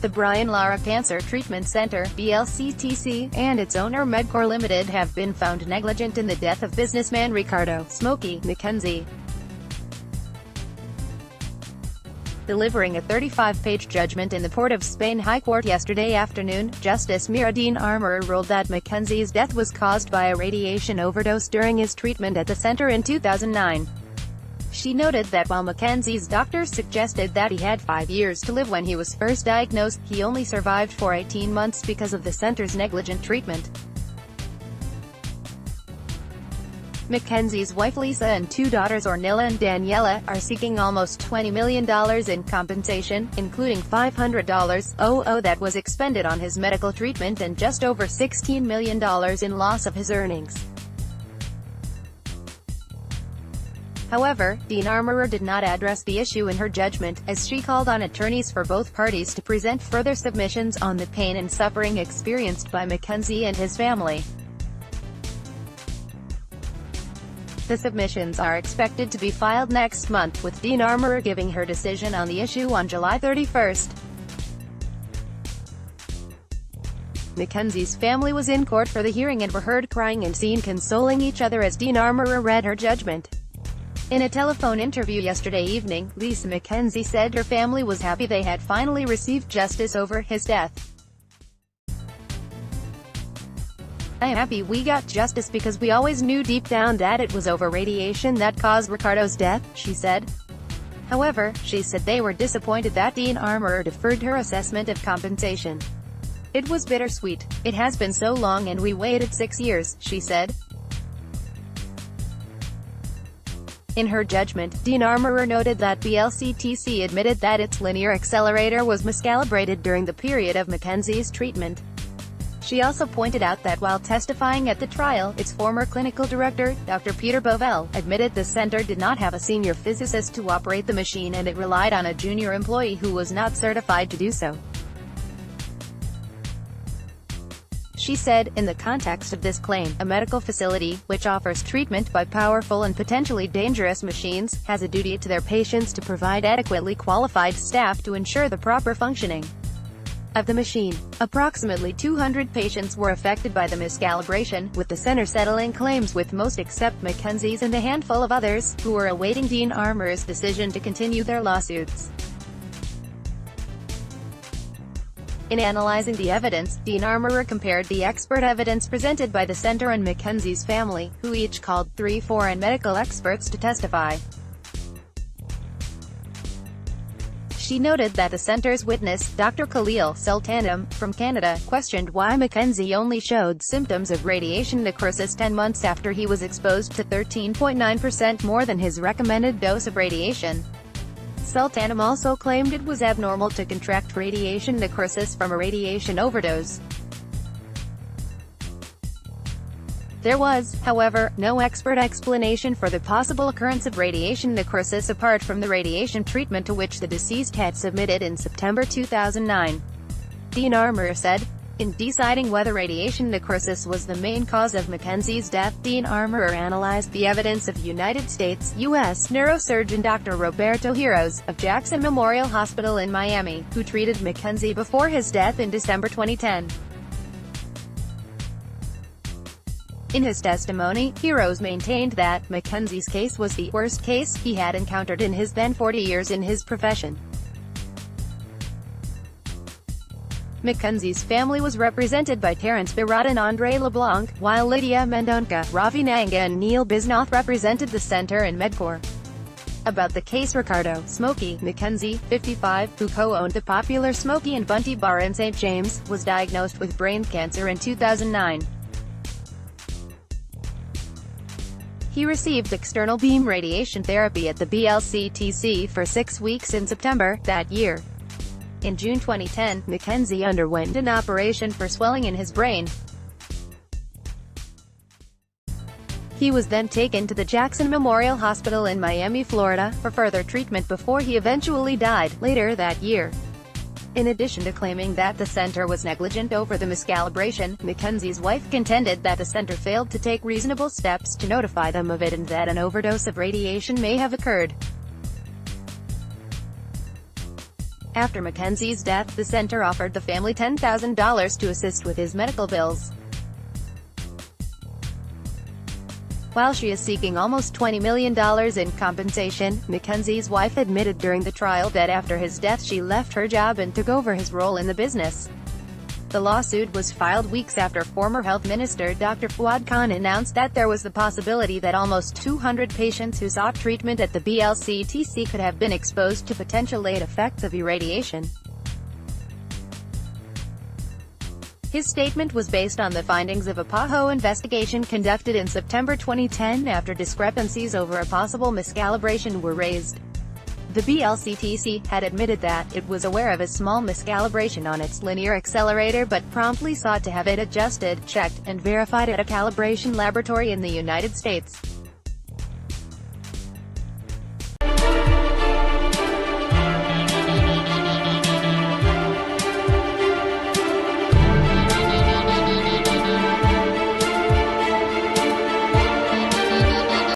The Lara Cancer Treatment Center, BLCTC, and its owner Medcorp Limited have been found negligent in the death of businessman Ricardo "Smokey" McKenzie. Delivering a 35-page judgment in the Port of Spain High Court yesterday afternoon, Justice Mira Dean-Armorer ruled that McKenzie's death was caused by a radiation overdose during his treatment at the center in 2009. She noted that while McKenzie's doctors suggested that he had 5 years to live when he was first diagnosed, he only survived for 18 months because of the center's negligent treatment. McKenzie's wife Lisa and 2 daughters Ornella and Daniela are seeking almost $20 million in compensation, including $500,000 that was expended on his medical treatment and just over $16 million in loss of his earnings. However, Dean-Armorer did not address the issue in her judgment, as she called on attorneys for both parties to present further submissions on the pain and suffering experienced by McKenzie and his family. The submissions are expected to be filed next month, with Dean-Armorer giving her decision on the issue on July 31st. McKenzie's family was in court for the hearing and were heard crying and seen consoling each other as Dean-Armorer read her judgment. In a telephone interview yesterday evening, Lisa McKenzie said her family was happy they had finally received justice over his death. "I am happy we got justice because we always knew deep down that it was over radiation that caused Ricardo's death," she said. However, she said they were disappointed that Dean-Armorer deferred her assessment of compensation. "It was bittersweet. It has been so long and we waited 6 years," she said. In her judgment, Dean-Armorer noted that BLCTC admitted that its linear accelerator was miscalibrated during the period of McKenzie's treatment. She also pointed out that while testifying at the trial, its former clinical director, Dr. Peter Bovell, admitted the center did not have a senior physicist to operate the machine and it relied on a junior employee who was not certified to do so. She said, "In the context of this claim, a medical facility, which offers treatment by powerful and potentially dangerous machines, has a duty to their patients to provide adequately qualified staff to ensure the proper functioning of the machine." Approximately 200 patients were affected by the miscalibration, with the center settling claims with most except McKenzie's and a handful of others, who were awaiting Dean-Armorer's decision to continue their lawsuits. In analyzing the evidence, Dean-Armorer compared the expert evidence presented by the center and McKenzie's family, who each called 3 foreign medical experts to testify. She noted that the center's witness, Dr. Khalil Sultanam, from Canada, questioned why McKenzie only showed symptoms of radiation necrosis 10 months after he was exposed to 13.9% more than his recommended dose of radiation. Sultanam also claimed it was abnormal to contract radiation necrosis from a radiation overdose. There was, however, no expert explanation for the possible occurrence of radiation necrosis apart from the radiation treatment to which the deceased had submitted in September 2009. Dean-Armorer said, "In deciding whether radiation necrosis was the main cause of McKenzie's death, Dean-Armorer analyzed the evidence of United States, U.S. neurosurgeon Dr. Roberto Heroes, of Jackson Memorial Hospital in Miami, who treated McKenzie before his death in December 2010. In his testimony, Heroes maintained that McKenzie's case was the worst case he had encountered in his then 40 years in his profession. McKenzie's family was represented by Terence Barad and Andre LeBlanc, while Lydia Mendonca, Ravi Nanga and Neil Bisnoth represented the center and Medcorp. About the case, Ricardo "Smokey" McKenzie, 55, who co-owned the popular Smokey and Bunty bar in St. James, was diagnosed with brain cancer in 2009. He received external beam radiation therapy at the BLCTC for 6 weeks in September that year. In June 2010, McKenzie underwent an operation for swelling in his brain. He was then taken to the Jackson Memorial Hospital in Miami, Florida, for further treatment before he eventually died, later that year. In addition to claiming that the center was negligent over the miscalibration, McKenzie's wife contended that the center failed to take reasonable steps to notify them of it and that an overdose of radiation may have occurred. After McKenzie's death, the center offered the family $10,000 to assist with his medical bills. While she is seeking almost $20 million in compensation, McKenzie's wife admitted during the trial that after his death she left her job and took over his role in the business. The lawsuit was filed weeks after former Health Minister Dr. Fuad Khan announced that there was the possibility that almost 200 patients who sought treatment at the BLCTC could have been exposed to potential late effects of irradiation. His statement was based on the findings of a PAHO investigation conducted in September 2010 after discrepancies over a possible miscalibration were raised. The BLCTC had admitted that it was aware of a small miscalibration on its linear accelerator but promptly sought to have it adjusted, checked, and verified at a calibration laboratory in the United States.